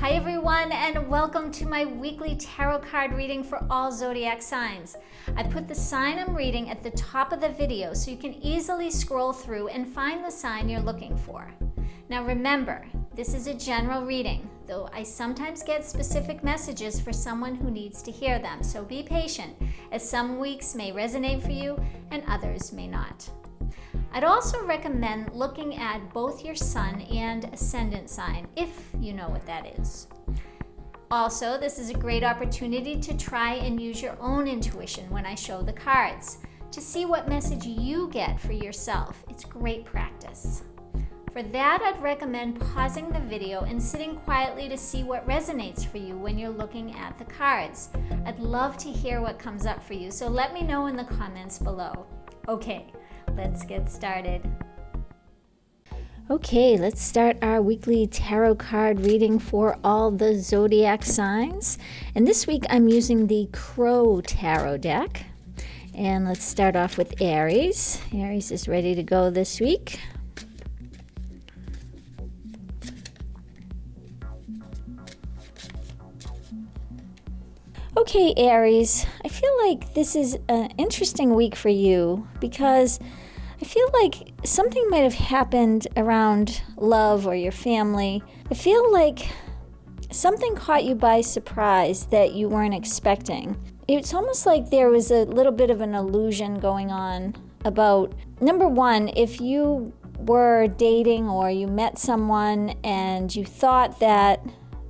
Hi everyone, and welcome to my weekly tarot card reading for all zodiac signs. I put the sign I'm reading at the top of the video so you can easily scroll through and find the sign you're looking for. Now remember, this is a general reading, though I sometimes get specific messages for someone who needs to hear them, so be patient, as some weeks may resonate for you and others may not. I'd also recommend looking at both your sun and ascendant sign, if you know what that is. Also, this is a great opportunity to try and use your own intuition when I show the cards, to see what message you get for yourself. It's great practice. For that, I'd recommend pausing the video and sitting quietly to see what resonates for you when you're looking at the cards. I'd love to hear what comes up for you, so let me know in the comments below. Okay. Let's get started. Okay, let's start our weekly tarot card reading for all the zodiac signs. And this week I'm using the Crow Tarot deck. And let's start off with Aries. Aries is ready to go this week. Okay, Aries, I feel like this is an interesting week for you because I feel like something might have happened around love or your family. I feel like something caught you by surprise that you weren't expecting. It's almost like there was a little bit of an illusion going on about, number one, if you were dating or you met someone and you thought that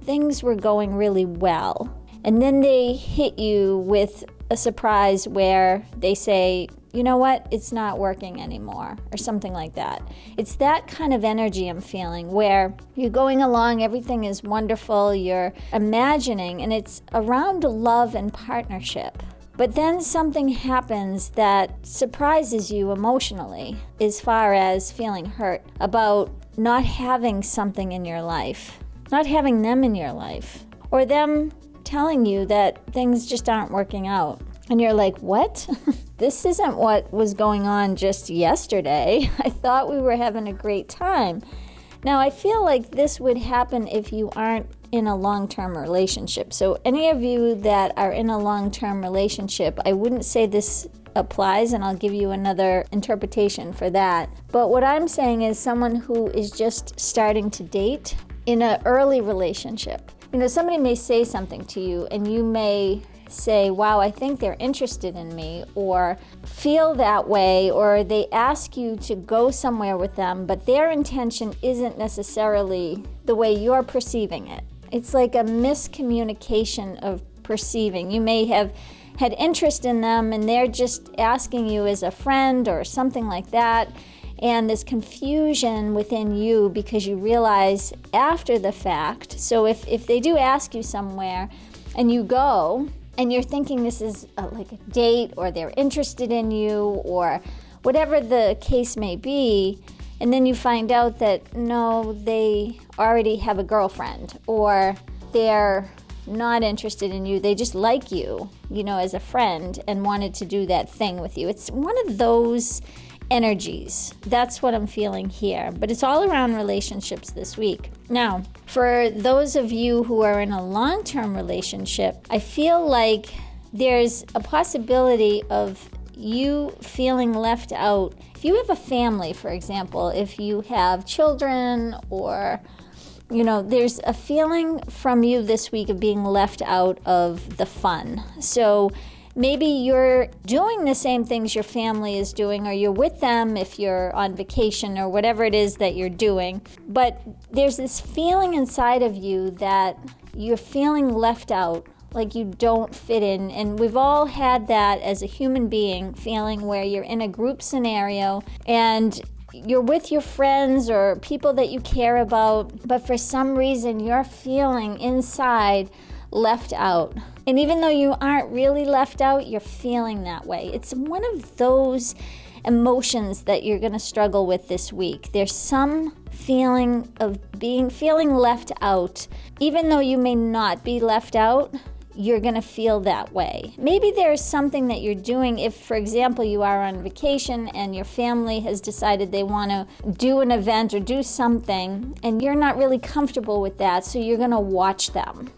things were going really well, and then they hit you with a surprise where they say, you know what, it's not working anymore, or something like that. It's that kind of energy I'm feeling where you're going along, everything is wonderful, you're imagining, and it's around love and partnership. But then something happens that surprises you emotionally as far as feeling hurt about not having something in your life, not having them in your life, or them telling you that things just aren't working out. And you're like, what? This isn't what was going on just yesterday. I thought we were having a great time. Now, I feel like this would happen if you aren't in a long-term relationship. So any of you that are in a long-term relationship, I wouldn't say this applies, and I'll give you another interpretation for that. But what I'm saying is someone who is just starting to date in an early relationship. You know, somebody may say something to you and you may say, wow, I think they're interested in me, or feel that way, or they ask you to go somewhere with them, but their intention isn't necessarily the way you're perceiving it. It's like a miscommunication of perceiving. You may have had interest in them and they're just asking you as a friend or something like that. And this confusion within you because you realize after the fact. So if they do ask you somewhere and you go and you're thinking this is like a date, or they're interested in you, or whatever the case may be, and then you find out that no, they already have a girlfriend, or they're not interested in you, they just like you, you know, as a friend and wanted to do that thing with you. It's one of those energies. That's what I'm feeling here. But it's all around relationships this week. Now, for those of you who are in a long-term relationship, I feel like there's a possibility of you feeling left out. If you have a family, for example, if you have children, or you know, there's a feeling from you this week of being left out of the fun. So maybe you're doing the same things your family is doing, or you're with them if you're on vacation, or whatever it is that you're doing. But there's this feeling inside of you that you're feeling left out, like you don't fit in. And we've all had that as a human being, feeling where you're in a group scenario and you're with your friends or people that you care about, but for some reason you're feeling inside left out. And even though you aren't really left out, you're feeling that way. It's one of those emotions that you're going to struggle with this week. There's some feeling of feeling left out. Even though you may not be left out, you're going to feel that way. Maybe there's something that you're doing. If, for example, you are on vacation and your family has decided they want to do an event or do something, and you're not really comfortable with that, so you're going to watch them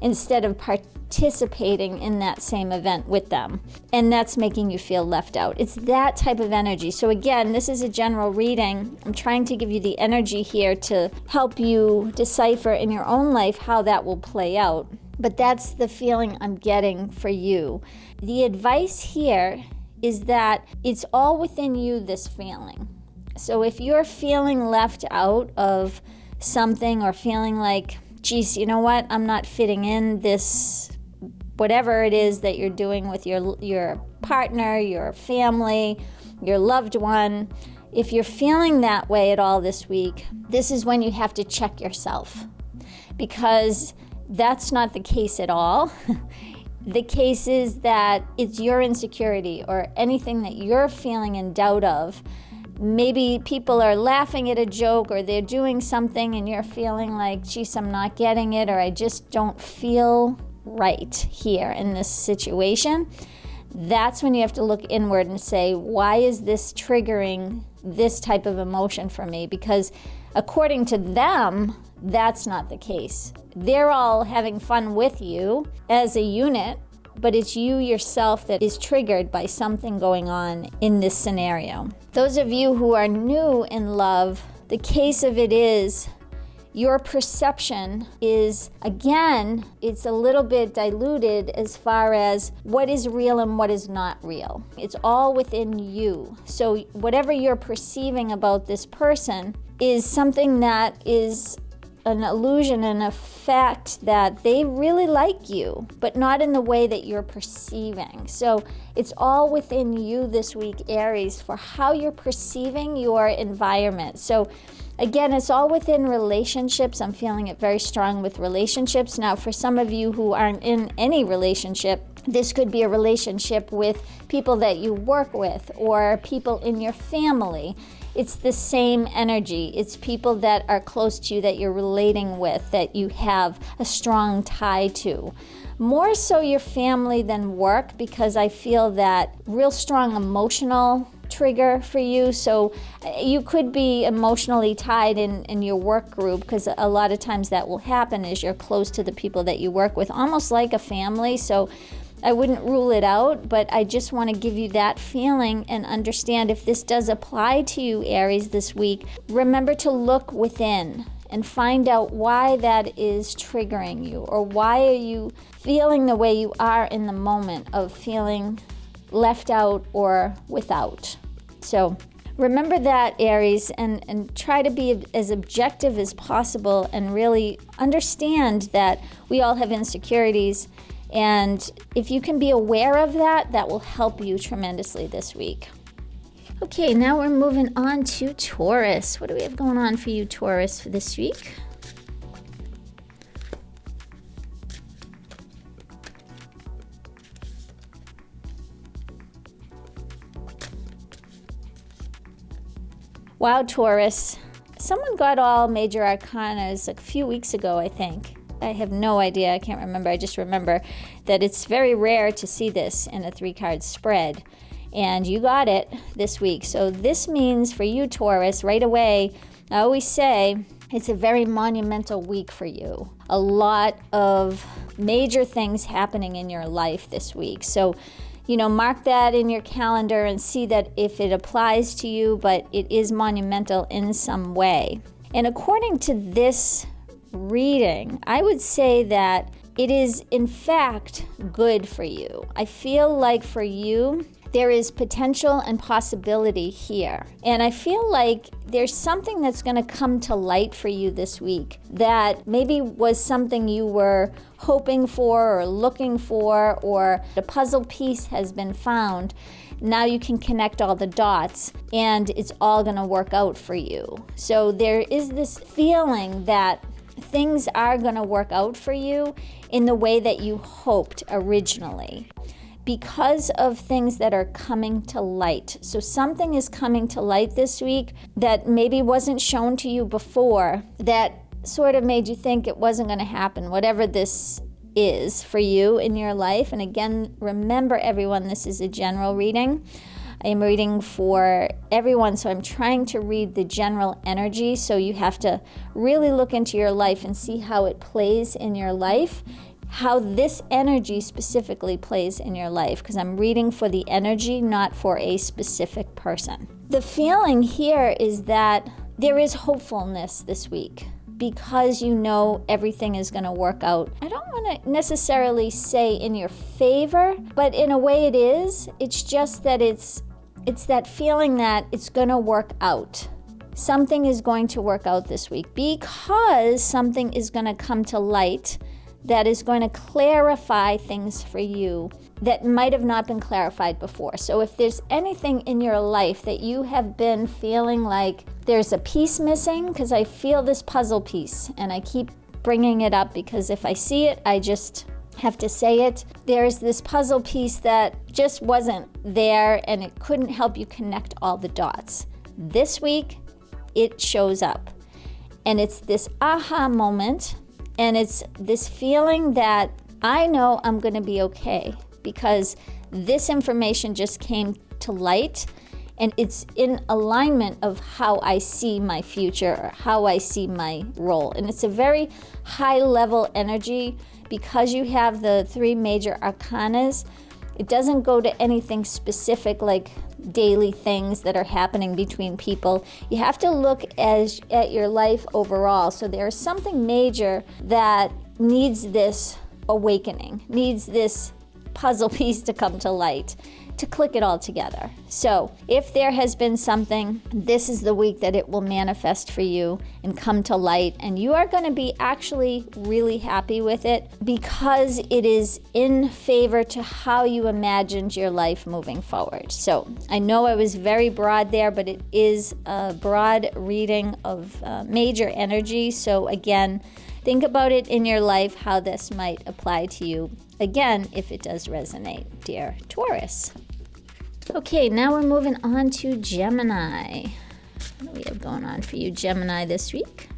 instead of participating in that same event with them. And that's making you feel left out. It's that type of energy. So again, this is a general reading. I'm trying to give you the energy here to help you decipher in your own life how that will play out. But that's the feeling I'm getting for you. The advice here is that it's all within you, this feeling. So if you're feeling left out of something or feeling like, geez, you know what, I'm not fitting in this, whatever it is that you're doing with your partner, your family, your loved one, if you're feeling that way at all this week, this is when you have to check yourself, because that's not the case at all. The case is that it's your insecurity or anything that you're feeling in doubt of. Maybe people are laughing at a joke or they're doing something and you're feeling like, geez, I'm not getting it, or I just don't feel right here in this situation. That's when you have to look inward and say, why is this triggering this type of emotion for me? Because according to them, that's not the case. They're all having fun with you as a unit, but it's you yourself that is triggered by something going on in this scenario. Those of you who are new in love, the case of it is your perception is, again, it's a little bit diluted as far as what is real and what is not real. It's all within you. So whatever you're perceiving about this person is something that is an illusion and a fact that they really like you, but not in the way that you're perceiving. So it's all within you this week, Aries, for how you're perceiving your environment. So again, it's all within relationships. I'm feeling it very strong with relationships. Now, for some of you who aren't in any relationship, this could be a relationship with people that you work with or people in your family. It's the same energy. It's people that are close to you that you're relating with, that you have a strong tie to. More so your family than work, because I feel that real strong emotional trigger for you. So you could be emotionally tied in your work group, because a lot of times that will happen as you're close to the people that you work with, almost like a family. So I wouldn't rule it out, but I just want to give you that feeling and understand if this does apply to you, Aries, this week. Remember to look within and find out why that is triggering you, or why are you feeling the way you are in the moment of feeling left out or without. So remember that, Aries, and try to be as objective as possible and really understand that we all have insecurities. And if you can be aware of that, that will help you tremendously this week. Okay, now we're moving on to Taurus. What do we have going on for you, Taurus, for this week? Wow, Taurus. Someone got all major arcanas a few weeks ago, I think. I have no idea. I can't remember. I just remember that it's very rare to see this in a 3-card spread. And you got it this week. So this means for you, Taurus, right away, I always say it's a very monumental week for you. A lot of major things happening in your life this week. So, mark that in your calendar and see that if it applies to you, but it is monumental in some way. And according to this reading, I would say that it is in fact good for you. I feel like for you, there is potential and possibility here. And I feel like there's something that's going to come to light for you this week that maybe was something you were hoping for or looking for, or the puzzle piece has been found. Now you can connect all the dots and it's all going to work out for you. So there is this feeling that things are going to work out for you in the way that you hoped originally, because of things that are coming to light. So something is coming to light this week that maybe wasn't shown to you before, that sort of made you think it wasn't going to happen, whatever this is for you in your life. And again, remember everyone, this is a general reading. I am reading for everyone, so I'm trying to read the general energy. So you have to really look into your life and see how it plays in your life, how this energy specifically plays in your life, because I'm reading for the energy, not for a specific person. The feeling here is that there is hopefulness this week because you know everything is going to work out. I don't want to necessarily say in your favor, but in a way it is. It's just that it's that feeling that it's going to work out. Something is going to work out this week because something is going to come to light that is going to clarify things for you that might have not been clarified before. So if there's anything in your life that you have been feeling like there's a piece missing, because I feel this puzzle piece, and I keep bringing it up because if I see it, I just have to say it. There's this puzzle piece that just wasn't there and it couldn't help you connect all the dots. This week, it shows up. And it's this aha moment. And it's this feeling that I know I'm going to be okay because this information just came to light and it's in alignment of how I see my future or how I see my role. And it's a very high level energy because you have the 3 major arcanas. It doesn't go to anything specific like daily things that are happening between people. You have to look at your life overall. So there's something major that needs this awakening, needs this puzzle piece to come to light, to click it all together. So if there has been something, this is the week that it will manifest for you and come to light, and you are going to be actually really happy with it because it is in favor to how you imagined your life moving forward. So I know I was very broad there, but it is a broad reading of major energy. So again, think about it in your life, how this might apply to you. Again, if it does resonate, dear Taurus. Okay, now we're moving on to Gemini. What do we have going on for you, Gemini, this week?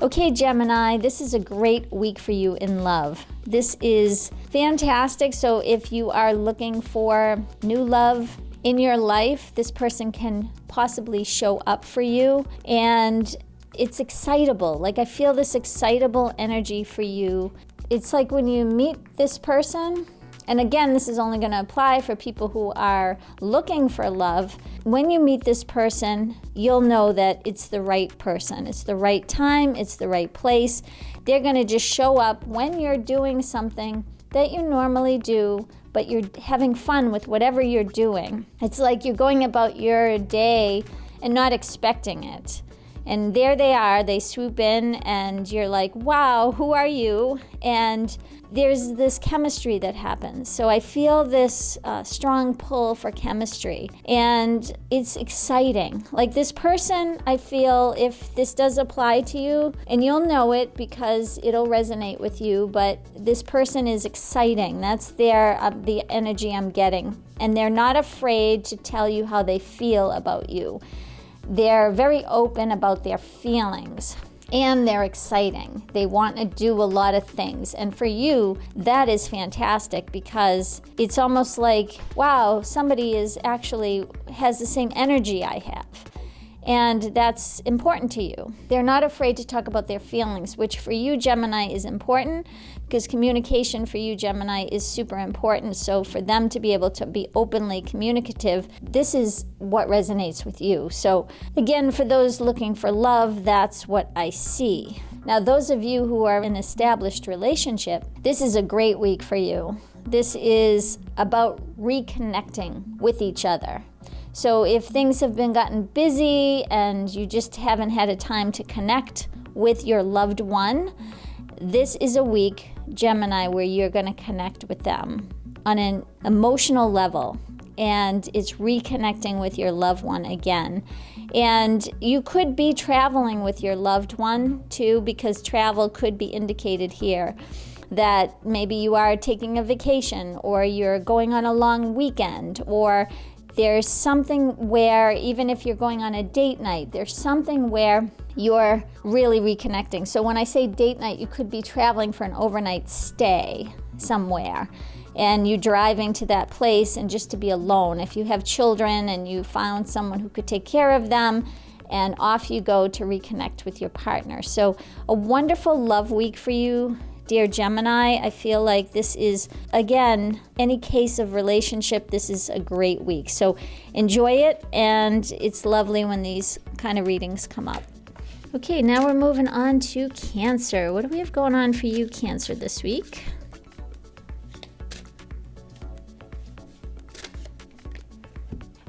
Okay, Gemini, this is a great week for you in love. This is fantastic. So if you are looking for new love in your life, this person can possibly show up for you. And it's excitable. Like I feel this excitable energy for you. It's like when you meet this person, and again, this is only going to apply for people who are looking for love. When you meet this person, you'll know that it's the right person. It's the right time. It's the right place. They're going to just show up when you're doing something that you normally do, but you're having fun with whatever you're doing. It's like you're going about your day and not expecting it. And there they are, they swoop in and you're like, wow, who are you? And there's this chemistry that happens. So I feel this strong pull for chemistry and it's exciting. Like this person, I feel if this does apply to you, and you'll know it because it'll resonate with you, but this person is exciting. That's the energy I'm getting. And they're not afraid to tell you how they feel about you. They're very open about their feelings and they're exciting. They want to do a lot of things. And for you, that is fantastic because it's almost like, wow, somebody has the same energy I have. And that's important to you. They're not afraid to talk about their feelings, which for you, Gemini, is important because communication for you, Gemini, is super important. So for them to be able to be openly communicative, this is what resonates with you. So again, for those looking for love, that's what I see. Now, those of you who are in an established relationship, this is a great week for you. This is about reconnecting with each other. So if things have been gotten busy and you just haven't had a time to connect with your loved one, this is a week, Gemini, where you're going to connect with them on an emotional level. And it's reconnecting with your loved one again. And you could be traveling with your loved one too, because travel could be indicated here. that maybe you are taking a vacation, or you're going on a long weekend, or there's something where, even if you're going on a date night, there's something where you're really reconnecting. So when I say date night, you could be traveling for an overnight stay somewhere, and you're driving to that place and just to be alone. If you have children and you found someone who could take care of them, and off you go to reconnect with your partner. So a wonderful love week for you, dear Gemini. I feel like this is, again, any case of relationship, this is a great week. So enjoy it, and it's lovely when these kind of readings come up. Okay, now we're moving on to Cancer. What do we have going on for you, Cancer, this week?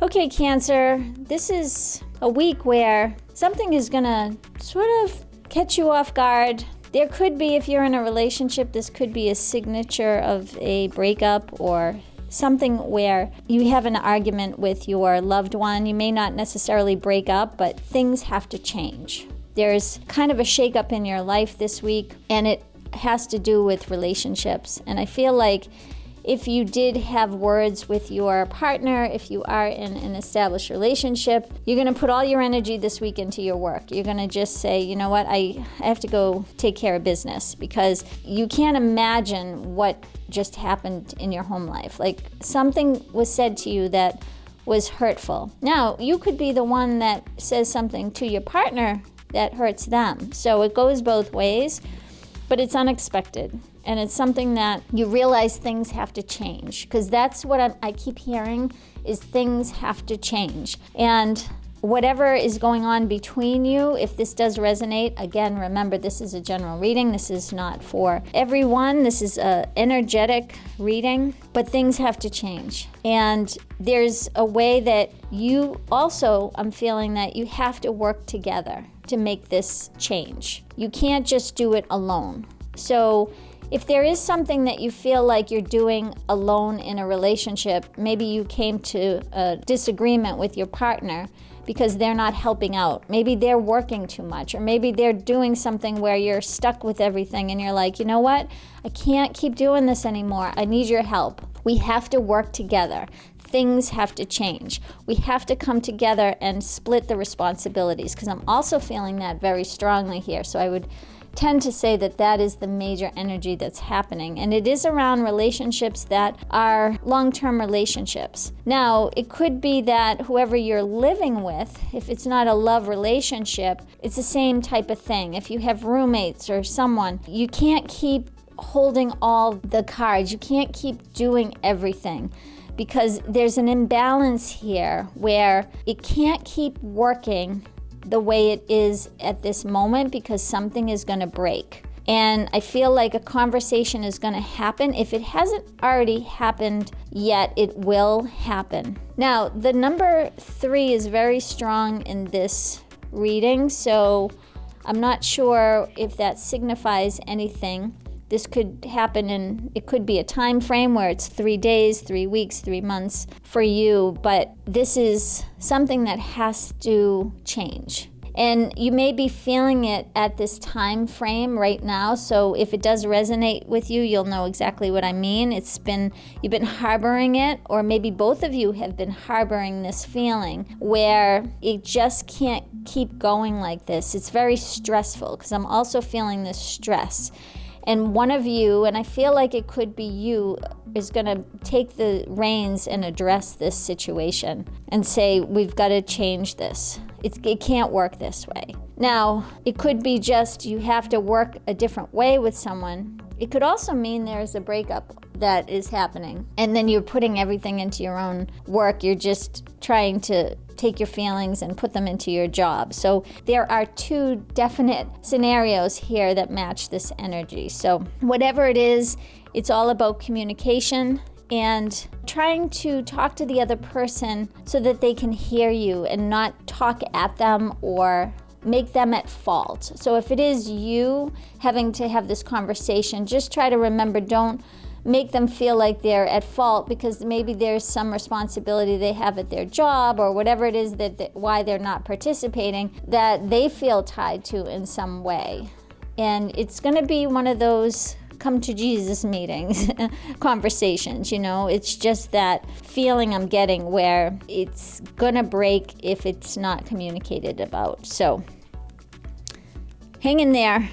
Okay, Cancer, this is a week where something is gonna sort of catch you off guard. There could be, if you're in a relationship, this could be a signature of a breakup or something where you have an argument with your loved one. You may not necessarily break up, but things have to change. There's kind of a shakeup in your life this week, and it has to do with relationships. And I feel like if you did have words with your partner, if you are in an established relationship, you're going to put all your energy this week into your work. You're going to just say, you know what, I have to go take care of business, because you can't imagine what just happened in your home life. Like, something was said to you that was hurtful. Now, you could be the one that says something to your partner that hurts them. So it goes both ways, but it's unexpected. And it's something that you realize things have to change, because that's what I keep hearing, is things have to change. And whatever is going on between you, if this does resonate, again, remember, this is a general reading. This is not for everyone. This is an energetic reading, but things have to change. And there's a way that you also, I'm feeling that you have to work together to make this change. You can't just do it alone. So if there is something that you feel like you're doing alone in a relationship, maybe you came to a disagreement with your partner because they're not helping out. Maybe they're working too much, or maybe they're doing something where you're stuck with everything and you're like, you know what? I can't keep doing this anymore. I need your help. We have to work together. Things have to change. We have to come together and split the responsibilities, because I'm also feeling that very strongly here. So I would tend to say that that is the major energy that's happening, and it is around relationships that are long-term relationships. Now, it could be that whoever you're living with, if it's not a love relationship, it's the same type of thing. If you have roommates or someone, you can't keep holding all the cards. You can't keep doing everything, because there's an imbalance here where it can't keep working the way it is at this moment, because something is going to break. And I feel like a conversation is going to happen. If it hasn't already happened yet, it will happen. Now, the number 3 is very strong in this reading, so I'm not sure if that signifies anything. This could happen in, it could be a time frame where it's 3 days, 3 weeks, 3 months for you, but this is something that has to change. And you may be feeling it at this time frame right now, so if it does resonate with you, you'll know exactly what I mean. You've been harboring it, or maybe both of you have been harboring this feeling where it just can't keep going like this. It's very stressful, because I'm also feeling this stress. And one of you, and I feel like it could be you, is going to take the reins and address this situation and say, we've got to change this. It can't work this way. Now, it could be just you have to work a different way with someone. It could also mean there's a breakup that is happening, and then you're putting everything into your own work. You're just trying to take your feelings and put them into your job. So there are 2 definite scenarios here that match this energy. So whatever it is, it's all about communication and trying to talk to the other person so that they can hear you and not talk at them or make them at fault. So if it is you having to have this conversation, just try to remember, don't make them feel like they're at fault, because maybe there's some responsibility they have at their job or whatever it is why they're not participating, that they feel tied to in some way. And it's going to be one of those come to Jesus meetings, conversations, It's just that feeling I'm getting where it's gonna break if it's not communicated about. So hang in there,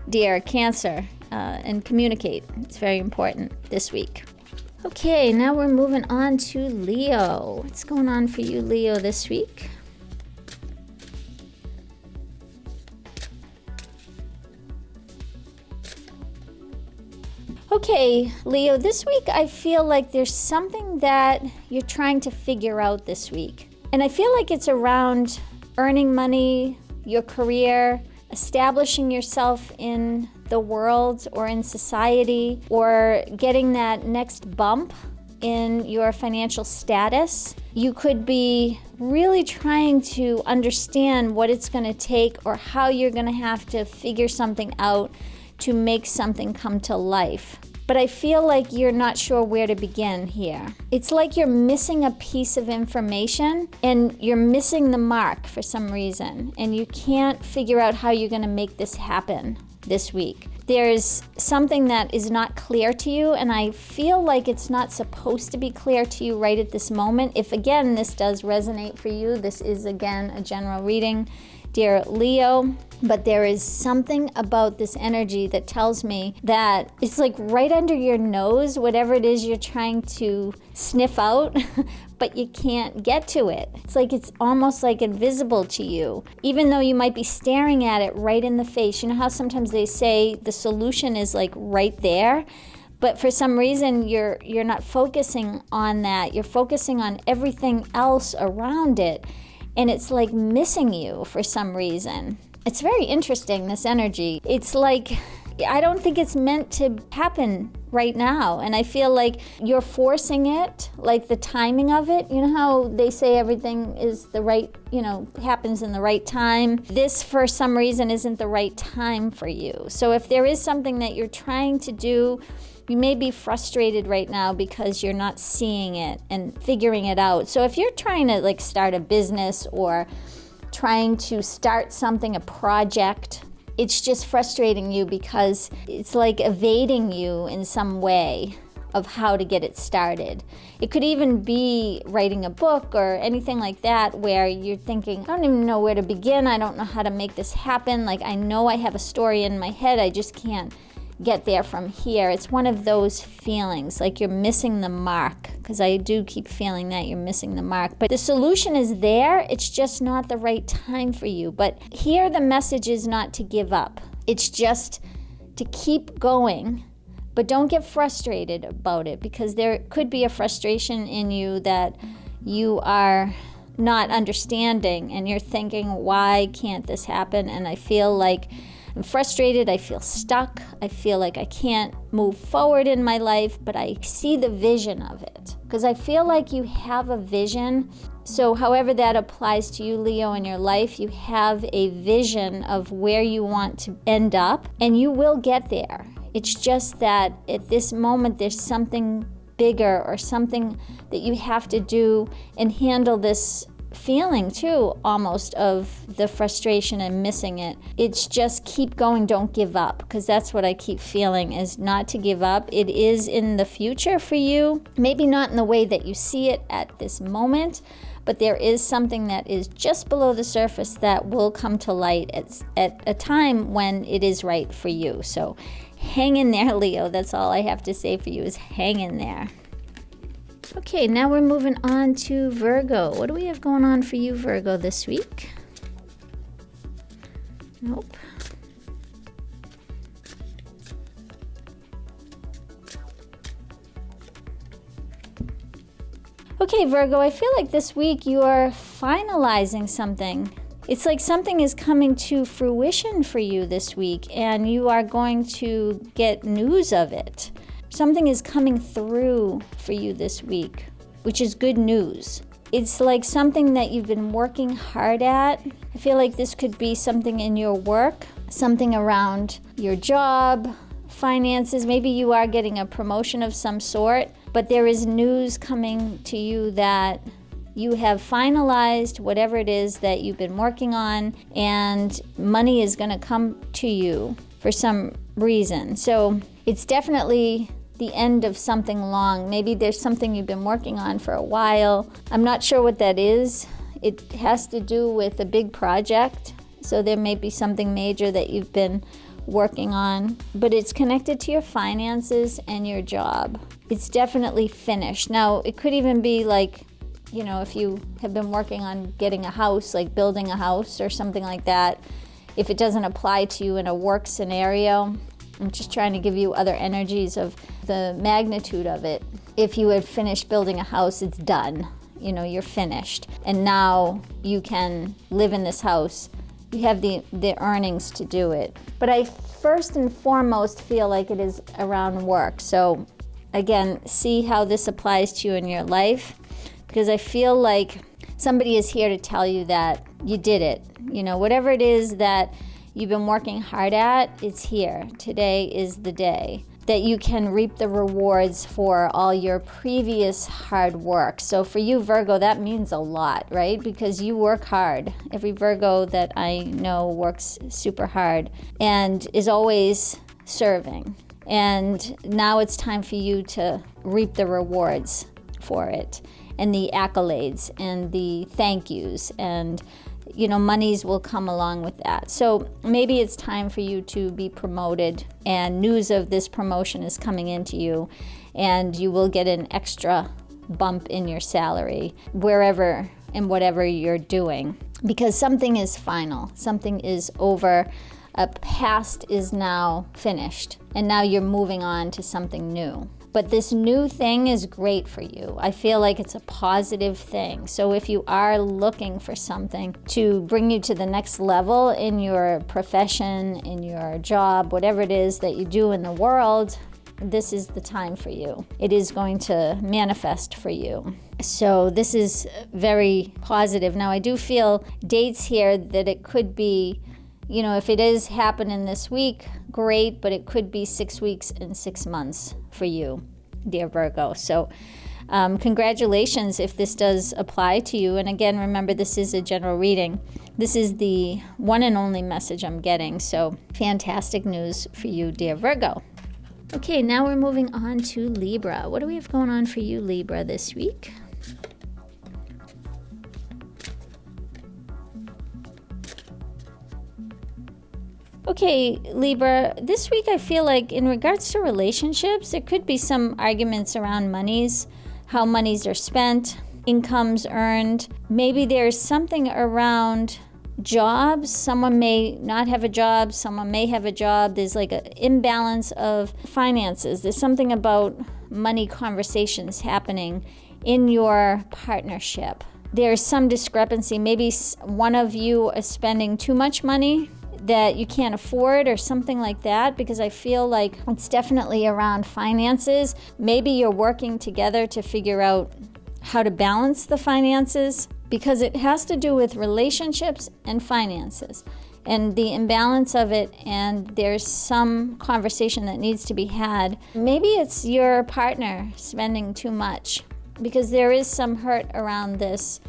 dear Cancer, and communicate. It's very important this week. Okay, now we're moving on to Leo. What's going on for you, Leo, this week? Okay, Leo, this week I feel like there's something that you're trying to figure out this week. And I feel like it's around earning money, your career, establishing yourself in the world or in society, or getting that next bump in your financial status. You could be really trying to understand what it's going to take or how you're going to have to figure something out to make something come to life. But I feel like you're not sure where to begin here. It's like you're missing a piece of information and you're missing the mark for some reason, and you can't figure out how you're going to make this happen this week. There's something that is not clear to you, and I feel like it's not supposed to be clear to you right at this moment. If again this does resonate for you, this is again a general reading, dear Leo, but there is something about this energy that tells me that it's like right under your nose, whatever it is you're trying to sniff out, but you can't get to it. It's like it's almost like invisible to you, even though you might be staring at it right in the face. You know how sometimes they say the solution is like right there? But for some reason, you're not focusing on that. You're focusing on everything else around it. And it's like missing you for some reason. It's very interesting, this energy. It's like, I don't think it's meant to happen right now. And I feel like you're forcing it, like the timing of it. You know how they say everything is the right, happens in the right time? This, for some reason, isn't the right time for you. So if there is something that you're trying to do, you may be frustrated right now because you're not seeing it and figuring it out. So if you're trying to start a business or trying to start something, a project, it's just frustrating you because it's like evading you in some way of how to get it started. It could even be writing a book or anything like that where you're thinking, I don't even know where to begin. I don't know how to make this happen. I know I have a story in my head. I just can't get there from here. It's one of those feelings like you're missing the mark, because I do keep feeling that you're missing the mark. But the solution is there. It's just not the right time for you. But here the message is not to give up. It's just to keep going, but don't get frustrated about it, because there could be a frustration in you that you are not understanding and you're thinking, why can't this happen? And I feel like I'm frustrated, I feel stuck, I feel like I can't move forward in my life, but I see the vision of it. Because I feel like you have a vision. So however that applies to you, Leo, in your life, you have a vision of where you want to end up, and you will get there. It's just that at this moment, there's something bigger or something that you have to do and handle this feeling too, almost, of the frustration and missing it. It's just keep going, don't give up, because that's what I keep feeling, is not to give up. It is in the future for you, maybe not in the way that you see it at this moment, but there is something that is just below the surface that will come to light at a time when it is right for you. So hang in there, Leo. That's all I have to say for you, is hang in there. Okay, now we're moving on to Virgo. What do we have going on for you, Virgo, this week? Nope. Okay, Virgo, I feel like this week you are finalizing something. It's like something is coming to fruition for you this week, and you are going to get news of it. Something is coming through for you this week, which is good news. It's like something that you've been working hard at. I feel like this could be something in your work, something around your job, finances. Maybe you are getting a promotion of some sort, but there is news coming to you that you have finalized whatever it is that you've been working on, and money is going to come to you for some reason. So It's definitely the end of something long. Maybe there's something you've been working on for a while. I'm not sure what that is. It has to do with a big project. So there may be something major that you've been working on, but it's connected to your finances and your job. It's definitely finished. Now, it could even be like, if you have been working on getting a house, like building a house or something like that, if it doesn't apply to you in a work scenario, I'm just trying to give you other energies of the magnitude of it. If you had finished building a house, it's done. You're finished. And now you can live in this house. You have the earnings to do it. But I first and foremost feel like it is around work. So again, see how this applies to you in your life, because I feel like somebody is here to tell you that you did it. Whatever it is that you've been working hard at, it's here. Today is the day that you can reap the rewards for all your previous hard work. So for you, Virgo, that means a lot, right? Because you work hard. Every Virgo that I know works super hard and is always serving. And now it's time for you to reap the rewards for it, and the accolades and the thank yous, and monies will come along with that. So maybe it's time for you to be promoted, and news of this promotion is coming into you, and you will get an extra bump in your salary wherever and whatever you're doing, because something is final, something is over, a past is now finished, and now you're moving on to something new. But this new thing is great for you. I feel like it's a positive thing. So if you are looking for something to bring you to the next level in your profession, in your job, whatever it is that you do in the world, this is the time for you. It is going to manifest for you. So this is very positive. Now, I do feel dates here that it could be, if it is happening this week, great, but it could be 6 weeks and 6 months for you, dear Virgo. So congratulations if this does apply to you. And again, remember, this is a general reading. This is the one and only message I'm getting. So fantastic news for you, dear Virgo. Okay, now we're moving on to Libra. What do we have going on for you, Libra, this week? Okay, Libra, this week I feel like in regards to relationships, there could be some arguments around monies, how monies are spent, incomes earned. Maybe there's something around jobs. Someone may not have a job, someone may have a job. There's like an imbalance of finances. There's something about money conversations happening in your partnership. There's some discrepancy. Maybe one of you is spending too much money that you can't afford or something like that, because I feel like it's definitely around finances. Maybe you're working together to figure out how to balance the finances, because it has to do with relationships and finances and the imbalance of it, and there's some conversation that needs to be had. Maybe it's your partner spending too much, because there is some hurt around this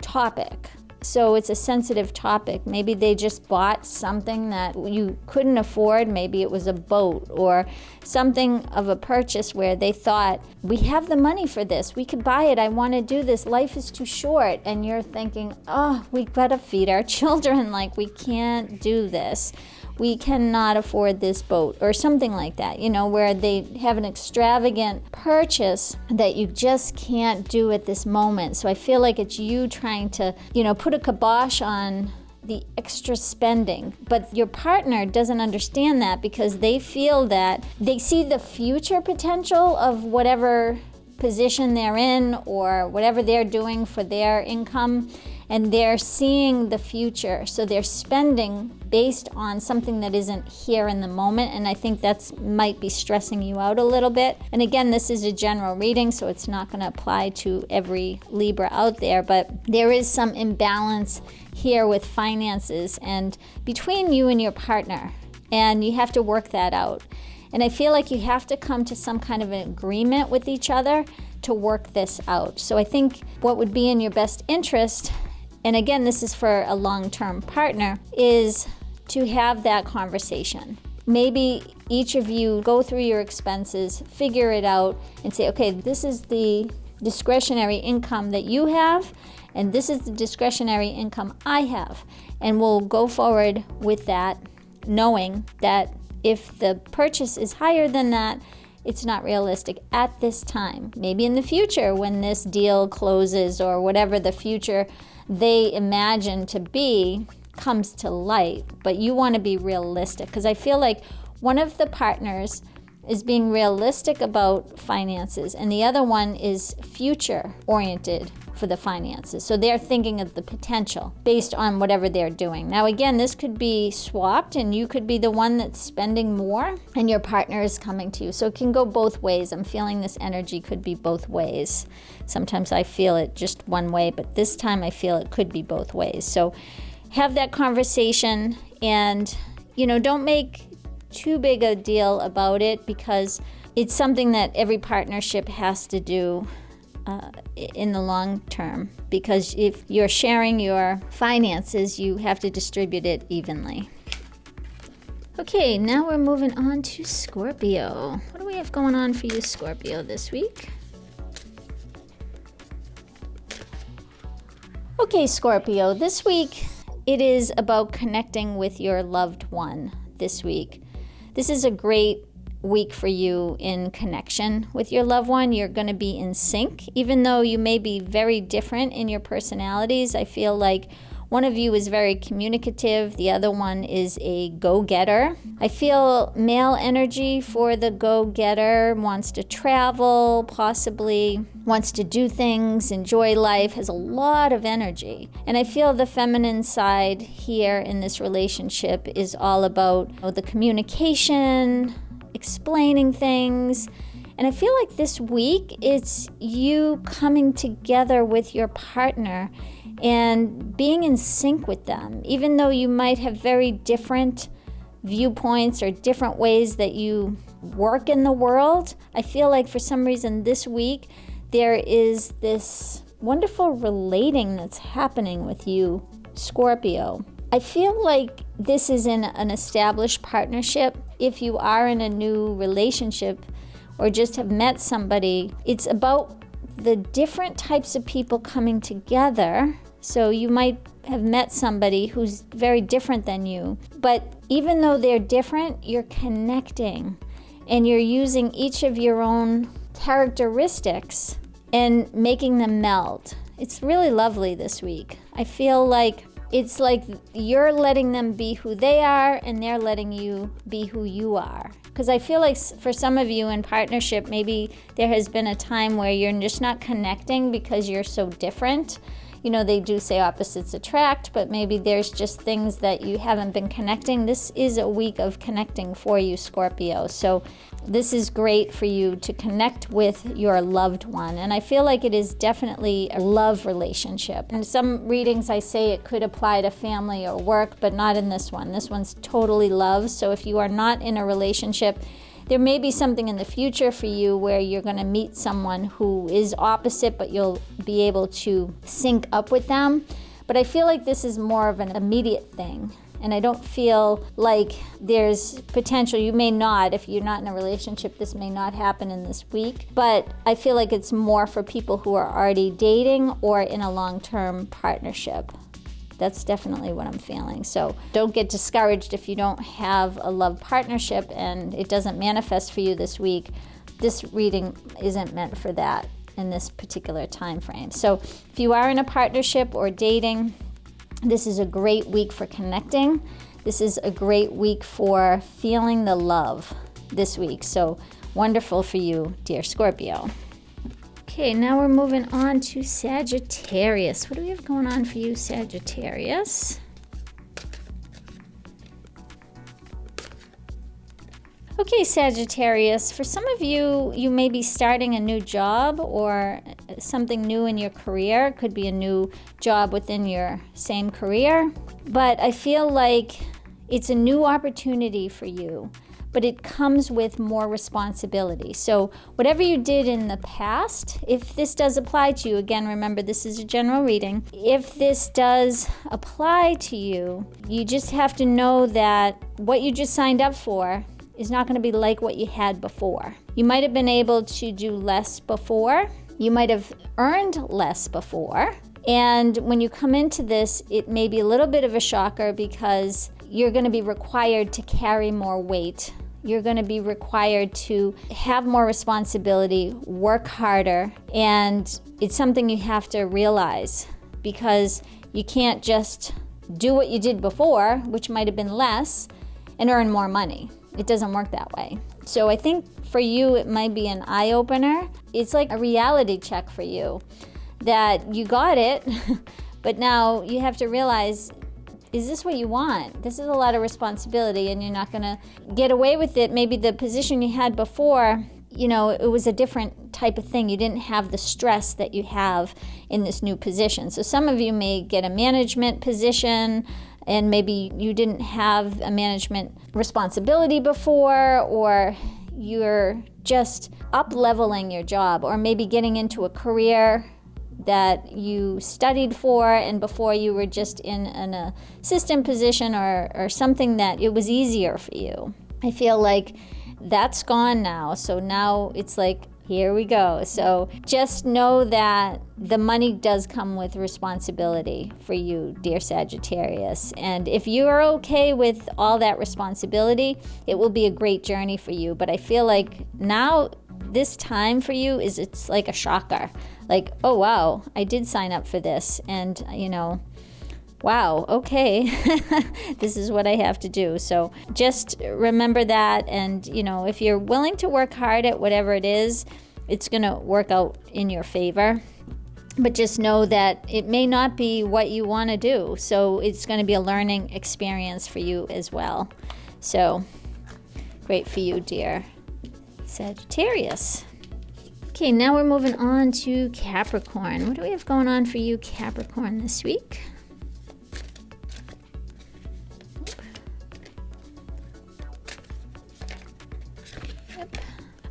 topic. So it's a sensitive topic. Maybe they just bought something that you couldn't afford. Maybe it was a boat or something of a purchase where they thought, we have the money for this. We could buy it. I want to do this. Life is too short. And you're thinking, oh, we got to feed our children. Like, we can't do this. We cannot afford this boat, or something like that, where they have an extravagant purchase that you just can't do at this moment. So I feel like it's you trying to, put a kibosh on the extra spending. But your partner doesn't understand that, because they feel that they see the future potential of whatever position they're in or whatever they're doing for their income, and they're seeing the future. So they're spending based on something that isn't here in the moment, and I think that might be stressing you out a little bit. And again, this is a general reading, so it's not going to apply to every Libra out there, but there is some imbalance here with finances and between you and your partner, and you have to work that out. And I feel like you have to come to some kind of an agreement with each other to work this out. So I think what would be in your best interest, and again, this is for a long-term partner, is to have that conversation. maybe each of you go through your expenses, figure it out, and say, okay, this is the discretionary income that you have, and this is the discretionary income I have. And we'll go forward with that, knowing that if the purchase is higher than that, it's not realistic at this time. Maybe in the future when this deal closes or whatever the future they imagine to be comes to light. But you want to be realistic, because I feel like one of the partners is being realistic about finances and the other one is future oriented for the finances. So they're thinking of the potential based on whatever they're doing. Now again, this could be swapped and you could be the one that's spending more and your partner is coming to you. So it can go both ways. I'm feeling this energy could be both ways. Sometimes I feel it just one way, but this time I feel it could be both ways. So have that conversation and, don't make too big a deal about it, because it's something that every partnership has to do in the long term, because if you're sharing your finances, you have to distribute it evenly. Okay, now we're moving on to Scorpio. What do we have going on for you, Scorpio, this week? Okay, Scorpio, this week it is about connecting with your loved one this week. This is a great week for you in connection with your loved one. You're going to be in sync. Even though you may be very different in your personalities, I feel like one of you is very communicative, the other one is a go-getter. I feel male energy for the go-getter, wants to travel, possibly wants to do things, enjoy life, has a lot of energy. And I feel the feminine side here in this relationship is all about the communication, explaining things. And I feel like this week it's you coming together with your partner and being in sync with them. Even though you might have very different viewpoints or different ways that you work in the world, I feel like for some reason this week there is this wonderful relating that's happening with you, Scorpio. I feel like this is in an established partnership. If you are in a new relationship or just have met somebody, it's about the different types of people coming together. So you might have met somebody who's very different than you, but even though they're different, you're connecting and you're using each of your own characteristics and making them meld. It's really lovely this week. I feel like it's like you're letting them be who they are and they're letting you be who you are. Because I feel like for some of you in partnership, maybe there has been a time where you're just not connecting because you're so different. They do say opposites attract, but maybe there's just things that you haven't been connecting. This is a week of connecting for you, Scorpio. So this is great for you to connect with your loved one. And I feel like it is definitely a love relationship. In some readings, I say it could apply to family or work, but not in this one. This one's totally love. So if you are not in a relationship, there may be something in the future for you where you're going to meet someone who is opposite, but you'll be able to sync up with them. But I feel like this is more of an immediate thing. And I don't feel like there's potential. You may not, if you're not in a relationship, this may not happen in this week. But I feel like it's more for people who are already dating or in a long-term partnership. That's definitely what I'm feeling. So don't get discouraged if you don't have a love partnership and it doesn't manifest for you this week. This reading isn't meant for that in this particular time frame. So if you are in a partnership or dating, this is a great week for connecting. This is a great week for feeling the love this week. So wonderful for you, dear Scorpio. Okay, now we're moving on to Sagittarius. What do we have going on for you, Sagittarius? Okay, Sagittarius, for some of you, you may be starting a new job or something new in your career. It could be a new job within your same career. But I feel like it's a new opportunity for you. but it comes with more responsibility. So whatever you did in the past, if this does apply to you, again, remember this is a general reading. If this does apply to you, you just have to know that what you just signed up for is not going to be like what you had before. You might have been able to do less before. You might have earned less before. And when you come into this, it may be a little bit of a shocker because you're going to be required to carry more weight. You're going to be required to have more responsibility, work harder, and it's something you have to realize because you can't just do what you did before, which might have been less, and earn more money. It doesn't work that way. So I think for you, it might be an eye-opener. It's like a reality check for you that you got it, but now you have to realize, is this what you want? This is a lot of responsibility and you're not gonna get away with it. Maybe the position you had before, it was a different type of thing. You didn't have the stress that you have in this new position. So some of you may get a management position and maybe you didn't have a management responsibility before, or you're just up-leveling your job, or maybe getting into a career that you studied for, and before you were just in an assistant position or something that it was easier for you. I feel like that's gone now. So now it's like, here we go. So just know that the money does come with responsibility for you, dear Sagittarius. And if you are okay with all that responsibility, it will be a great journey for you. But I feel like now this time for you it's like a shocker. Like, oh wow, I did sign up for this, and wow, okay, this is what I have to do. So just remember that, and if you're willing to work hard at whatever it is, it's going to work out in your favor. But just know that it may not be what you want to do. So it's going to be a learning experience for you as well. So great for you, dear Sagittarius. Okay, now we're moving on to Capricorn. What do we have going on for you, Capricorn, this week? Yep.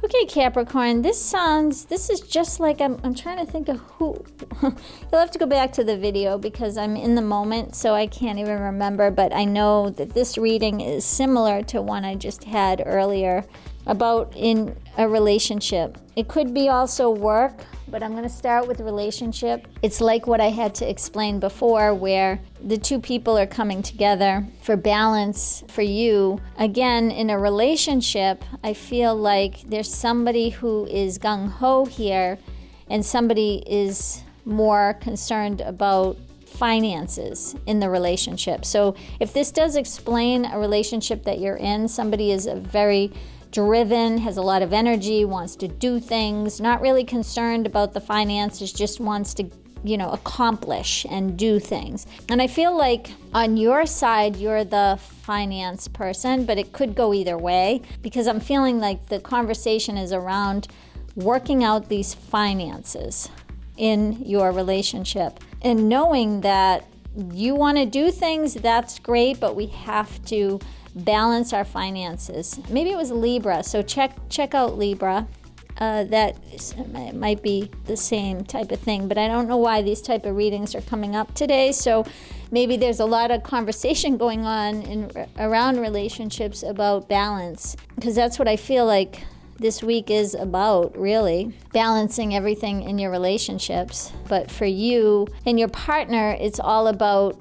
Okay, Capricorn, this is just like, I'm trying to think of who. You'll have to go back to the video because I'm in the moment, so I can't even remember, but I know that this reading is similar to one I just had earlier about in a relationship. It could be also work, but I'm going to start with relationship. It's like what I had to explain before, where the two people are coming together for balance for you. Again, in a relationship, I feel like there's somebody who is gung-ho here and somebody is more concerned about finances in the relationship. So if this does explain a relationship that you're in, somebody is a very driven, has a lot of energy, wants to do things, not really concerned about the finances, just wants to, accomplish and do things. And I feel like on your side, you're the finance person, but it could go either way because I'm feeling like the conversation is around working out these finances in your relationship and knowing that you want to do things, that's great, but we have to balance our finances. Maybe it was Libra, so check out Libra. That might be the same type of thing, but I don't know why these type of readings are coming up today. So maybe there's a lot of conversation going on around relationships about balance, because that's what I feel like this week is about, really, balancing everything in your relationships. But for you and your partner, it's all about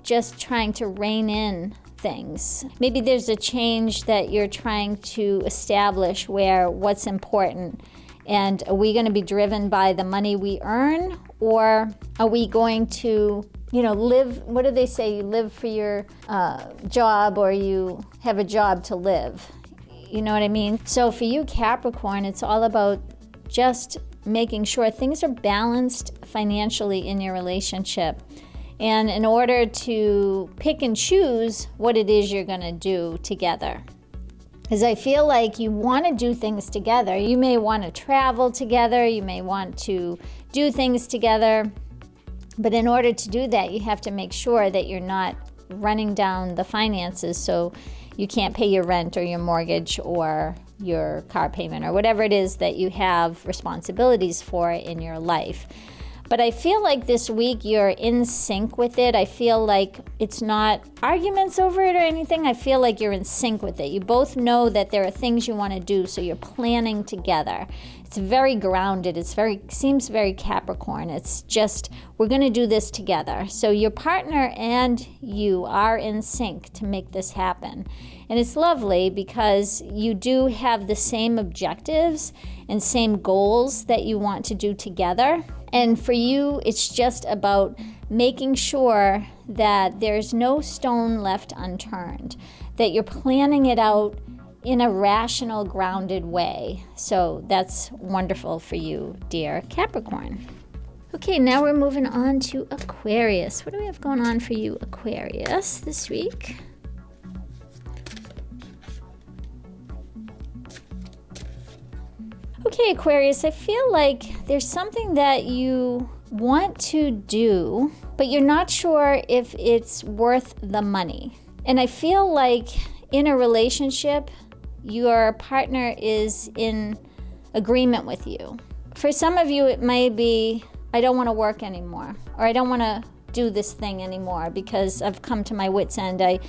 just trying to rein in things. Maybe there's a change that you're trying to establish where what's important, and are we going to be driven by the money we earn, or are we going to live, what do they say, you live for your job, or you have a job to live, you know what I mean? So for you, Capricorn, it's all about just making sure things are balanced financially in your relationship. And in order to pick and choose what it is you're going to do together. Because I feel like you want to do things together. You may want to travel together. You may want to do things together. But in order to do that, you have to make sure that you're not running down the finances. So you can't pay your rent or your mortgage or your car payment or whatever it is that you have responsibilities for in your life. But I feel like this week you're in sync with it. I feel like it's not arguments over it or anything. I feel like you're in sync with it. You both know that there are things you want to do, so you're planning together. It's very grounded. Seems very Capricorn. It's just, we're going to do this together. So your partner and you are in sync to make this happen. And it's lovely because you do have the same objectives and same goals that you want to do together. And for you, it's just about making sure that there's no stone left unturned, that you're planning it out in a rational, grounded way. So that's wonderful for you, dear Capricorn. Okay, now we're moving on to Aquarius. What do we have going on for you, Aquarius, this week? Okay, Aquarius, I feel like there's something that you want to do, but you're not sure if it's worth the money. And I feel like in a relationship, your partner is in agreement with you. For some of you, it may be, I don't want to work anymore, or I don't want to do this thing anymore because I've come to my wit's end. I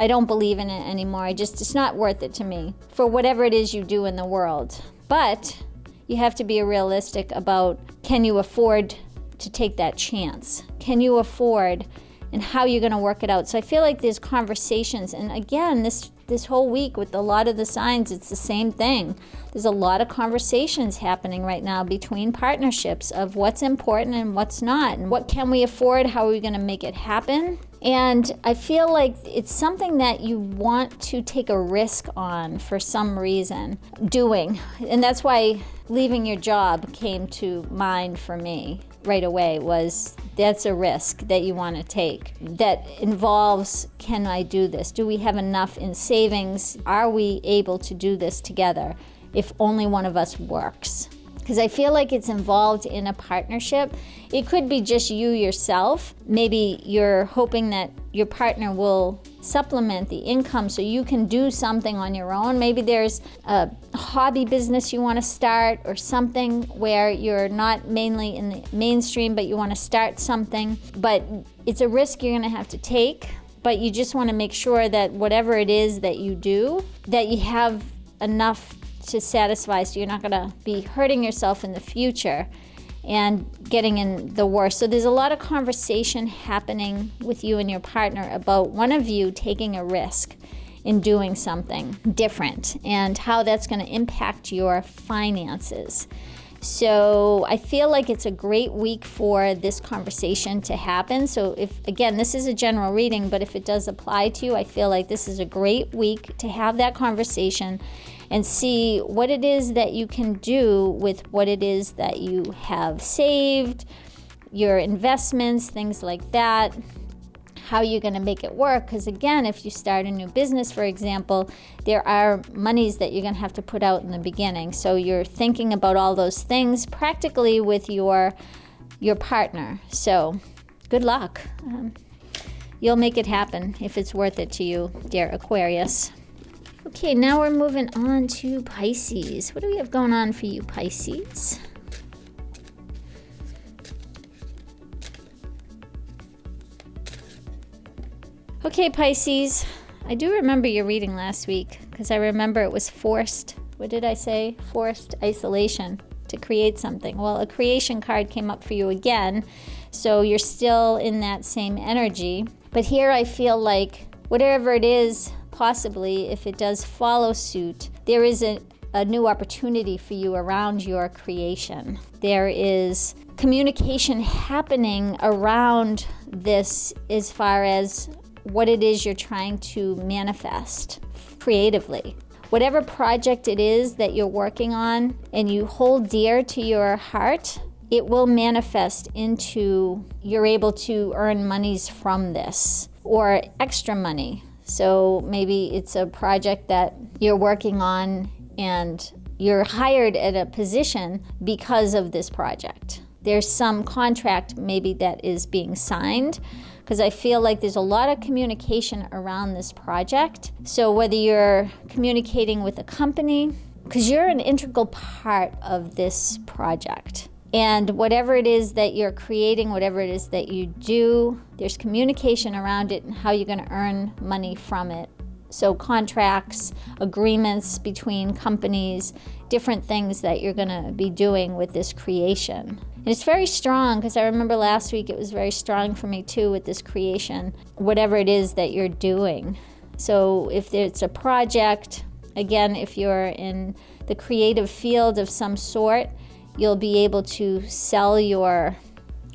don't believe in it anymore. It's not worth it to me for whatever it is you do in the world. But you have to be realistic about, can you afford to take that chance? Can you afford, and how you're going to work it out? So I feel like there's conversations. And again, this whole week with a lot of the signs, it's the same thing. There's a lot of conversations happening right now between partnerships of what's important and what's not. And what can we afford? How are we going to make it happen? And I feel like it's something that you want to take a risk on for some reason doing. And that's why leaving your job came to mind for me right away. That's a risk that you want to take that involves, can I do this? Do we have enough in savings? Are we able to do this together if only one of us works? Because I feel like it's involved in a partnership. It could be just you yourself. Maybe you're hoping that your partner will supplement the income so you can do something on your own. Maybe there's a hobby business you want to start, or something where you're not mainly in the mainstream, but you want to start something. But it's a risk you're going to have to take, but you just want to make sure that whatever it is that you do, that you have enough to satisfy, so you're not going to be hurting yourself in the future and getting in the worst. So there's a lot of conversation happening with you and your partner about one of you taking a risk in doing something different and how that's going to impact your finances. So I feel like it's a great week for this conversation to happen. So if, again, this is a general reading, but if it does apply to you, I feel like this is a great week to have that conversation and see what it is that you can do with what it is that you have saved, your investments, things like that, how you're going to make it work. Because again, if you start a new business, for example, there are monies that you're going to have to put out in the beginning. So you're thinking about all those things practically with your partner. So good luck. You'll make it happen if it's worth it to you, dear Aquarius. Okay, now we're moving on to Pisces. What do we have going on for you, Pisces? Okay, Pisces, I do remember your reading last week because I remember it was forced, what did I say? Forced isolation to create something. Well, a creation card came up for you again, so you're still in that same energy. But here I feel like whatever it is, possibly, if it does follow suit, there is a new opportunity for you around your creation. There is communication happening around this as far as what it is you're trying to manifest creatively. Whatever project it is that you're working on and you hold dear to your heart, it will manifest into you're able to earn monies from this or extra money. So maybe it's a project that you're working on and you're hired at a position because of this project. There's some contract maybe that is being signed because I feel like there's a lot of communication around this project. So whether you're communicating with a company, because you're an integral part of this project. And whatever it is that you're creating, whatever it is that you do, there's communication around it and how you're going to earn money from it. So contracts, agreements between companies, different things that you're going to be doing with this creation. And it's very strong, because I remember last week it was very strong for me too with this creation, whatever it is that you're doing. So if it's a project, again, if you're in the creative field of some sort, you'll be able to sell your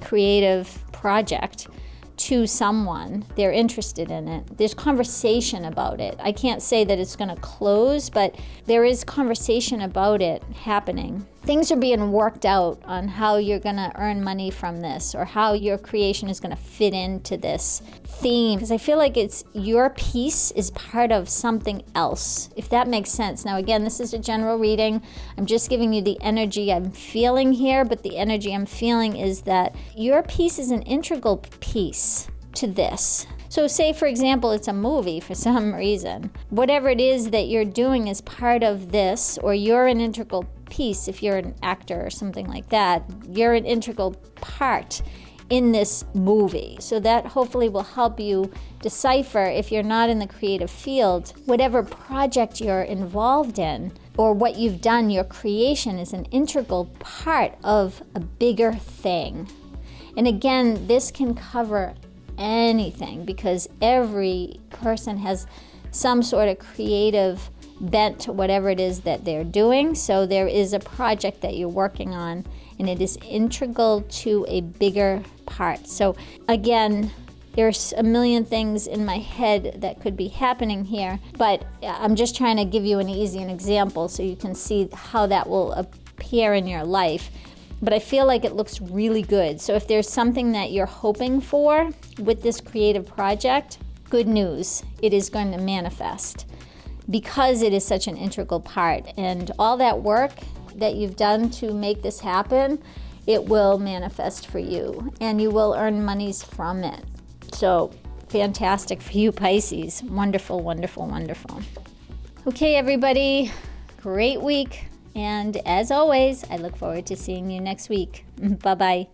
creative project to someone. They're interested in it. There's conversation about it. I can't say that it's going to close, but there is conversation about it happening. Things are being worked out on how you're going to earn money from this, or how your creation is going to fit into this theme. Because I feel like it's your piece is part of something else, if that makes sense. Now, again, this is a general reading. I'm just giving you the energy I'm feeling here, but the energy I'm feeling is that your piece is an integral piece to this. So say, for example, it's a movie for some reason. Whatever it is that you're doing is part of this, or you're an integral piece. If you're an actor or something like that, you're an integral part in this movie. So that hopefully will help you decipher, if you're not in the creative field, whatever project you're involved in or what you've done, your creation is an integral part of a bigger thing. And again, this can cover anything, because every person has some sort of creative bent to whatever it is that they're doing. So there is a project that you're working on, and it is integral to a bigger part. So again, there's a million things in my head that could be happening here, but I'm just trying to give you an easy example so you can see how that will appear in your life. But I feel like it looks really good. So if there's something that you're hoping for with this creative project, good news, it is going to manifest, because it is such an integral part. And all that work that you've done to make this happen, it will manifest for you, and you will earn monies from it. So fantastic for you, Pisces. Wonderful, wonderful, wonderful. Okay, everybody, great week. And as always, I look forward to seeing you next week. Bye-bye.